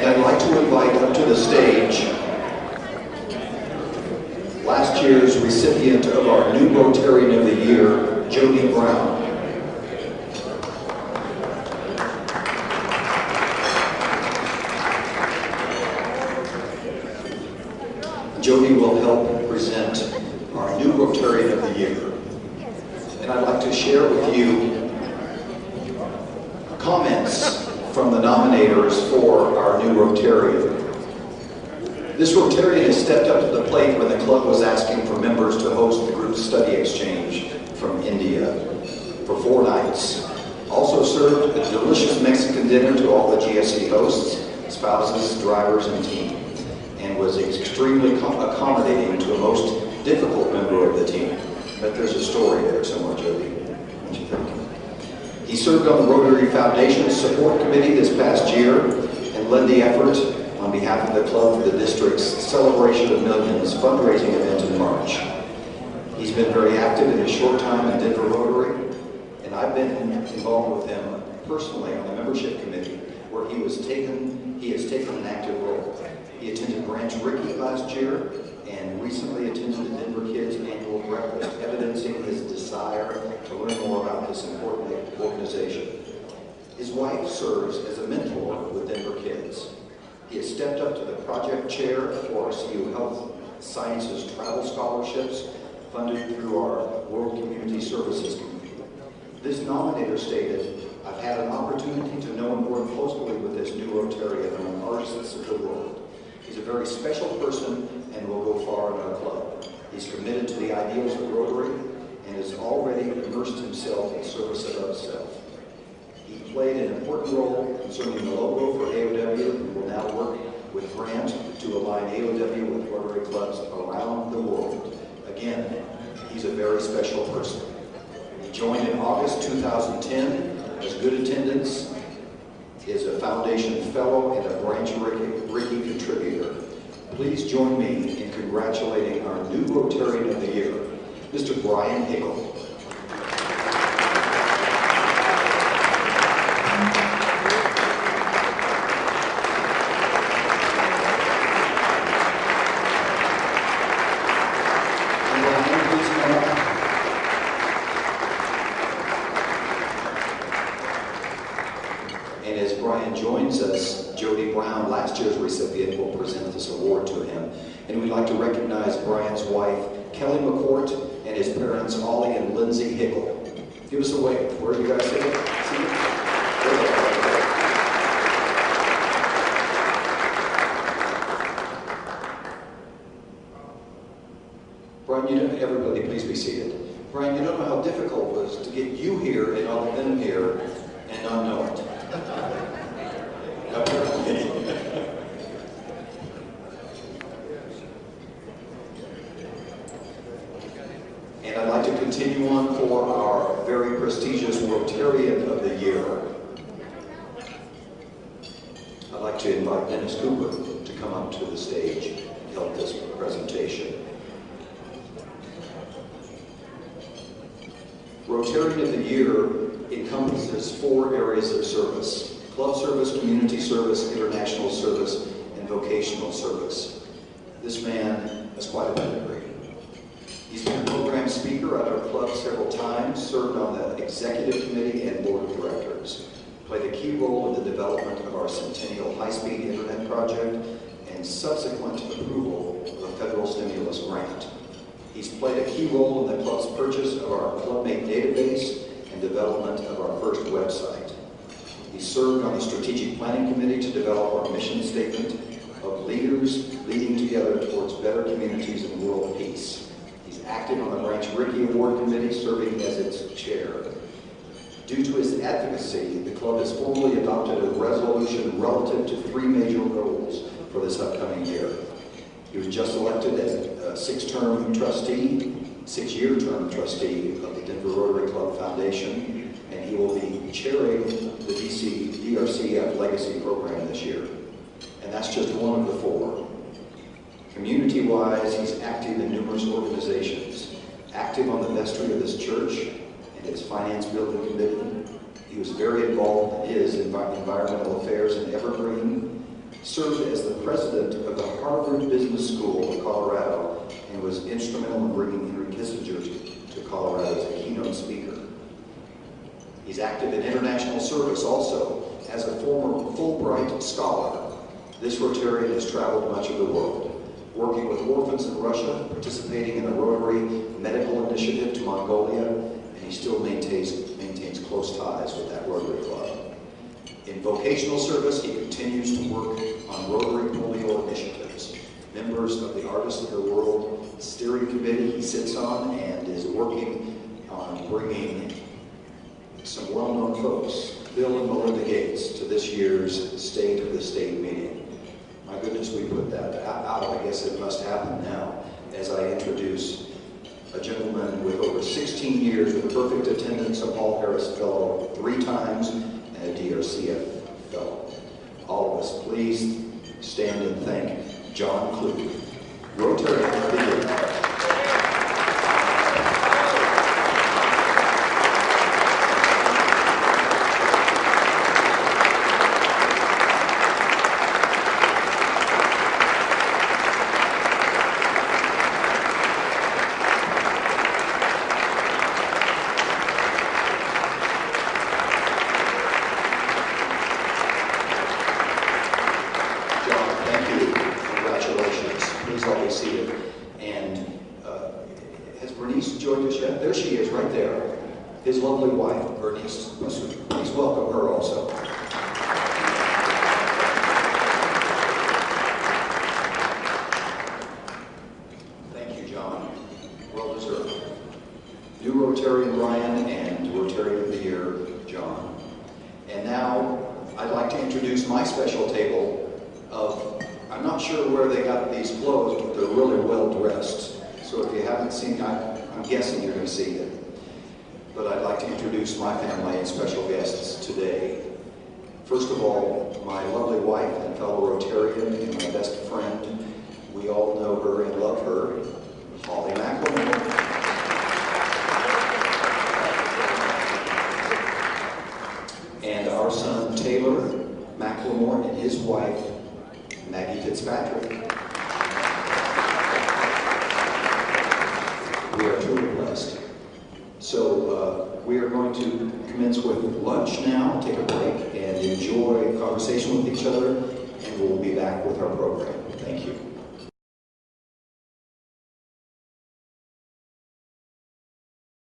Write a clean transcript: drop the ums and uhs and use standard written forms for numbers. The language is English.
I'd like to invite up to the stage last year's recipient of our new Rotarian of the Year, Jody Brown. Jody will help present our new Rotarian of the Year. And I'd like to share with you comments from the nominators for our new Rotarian. This Rotarian has stepped up to the plate when the club was asking for members to host the group study exchange from India for 4 nights. Also served a delicious Mexican dinner to all the GSE hosts, spouses, drivers, and team, and was extremely accommodating to a most difficult member of the team. But there's a story there somewhere, Jody. What do you think? He served on the Rotary Foundation's support committee this past year and led the effort on behalf of the club for the district's Celebration of Millions fundraising event in March. He's been very active in his short time in Denver Rotary, and I've been involved with him personally on the membership committee, where he has taken an active role. He attended Branch Rickey last year and recently attended the Denver Kids annual breakfast, evidencing his desire to learn more about this important organization. His wife serves as a mentor with Denver Kids. He has stepped up to the project chair for our CU Health Sciences travel scholarships funded through our World Community Services Committee. This nominator stated, "I've had an opportunity to know and work closely with this new Rotarian among artists of the world. He's a very special person and will go far in our club. He's committed to the ideals of Rotary and has already immersed himself in service of self. He played an important role concerning the logo for AOW and will now work with Grant to align AOW with Rotary clubs around the world. Again, he's a very special person." He joined in August 2010, has good attendance, is a Foundation Fellow and a Branch Rickey contributor. Please join me in congratulating our new Rotarian of the Year, Mr. Bryan Hickle. And as Bryan joins us, Jody Brown, last year's recipient, will present this award to him. And we'd like to recognize Bryan's wife, Kelly McCourt, and his parents, Ollie and Lindsay Hickle. Give us a wave. Where are you guys sitting? Bryan, you know, everybody please be seated. Bryan, you don't know how difficult it was to get you here and all of them here and not know it. And I'd like to continue on for our very prestigious Rotarian of the Year. I'd like to invite Dennis Cooper to come up to the stage and help this presentation. Rotarian of the Year encompasses 4 areas of service: club service, community service, international service, and vocational service. This man has quite a pedigree. He's been a program speaker at our club several times, served on the executive committee and board of directors, played a key role in the development of our Centennial high-speed internet project and subsequent approval of a federal stimulus grant. He's played a key role in the club's purchase of our Clubmate database and development of our first website. He served on the Strategic Planning Committee to develop our mission statement of leaders leading together towards better communities and world peace. He's active on the Branch Rickey Award Committee, serving as its chair. Due to his advocacy, the club has formally adopted a resolution relative to 3 major goals for this upcoming year. He was just elected as a 6-year term trustee of the Denver Rotary Club Foundation, and he will be chairing the DRCF Legacy Program this year. And that's just one of the 4. Community-wise, he's active in numerous organizations, active on the vestry of this church and its finance building committee. He was very involved in his environmental affairs in Evergreen, served as the president of the Harvard Business School of Colorado and was instrumental in bringing Henry Kissinger to Colorado as a keynote speaker. He's active in international service also. As a former Fulbright scholar, this Rotarian has traveled much of the world, working with orphans in Russia, participating in a Rotary medical initiative to Mongolia, and he still maintains close ties with that Rotary Club. In vocational service, he continues to work on Rotary polio initiatives. Members of the Artists of the World Steering Committee he sits on and is working on bringing some well-known folks, Bill and Melinda Gates, to this year's State of the State meeting. My goodness, we put that out. I guess it must happen now as I introduce a gentleman with over 16 years with perfect attendance, a Paul Harris Fellow 3 times, and a DRCF Fellow. All of us, please stand and thank John Klug, Rotarian of the Year. His lovely wife, Bernice. Please welcome her also. Thank you, John. Well deserved. New Rotarian Bryan and Rotarian of the Year, John. And now I'd like to introduce my special table of, I'm not sure where they got these clothes, but they're really well dressed. So if you haven't seen, I'm guessing you're going to see them. But I'd like to introduce my family and special guests today. First of all, my lovely wife and fellow Rotarian and my best friend. We all know her and love her, Holly McLemore. And our son, Taylor McLemore, and his wife, Maggie Fitzpatrick. We are truly blessed. So we are going to commence with lunch now, take a break, and enjoy conversation with each other, and we'll be back with our program. Thank you.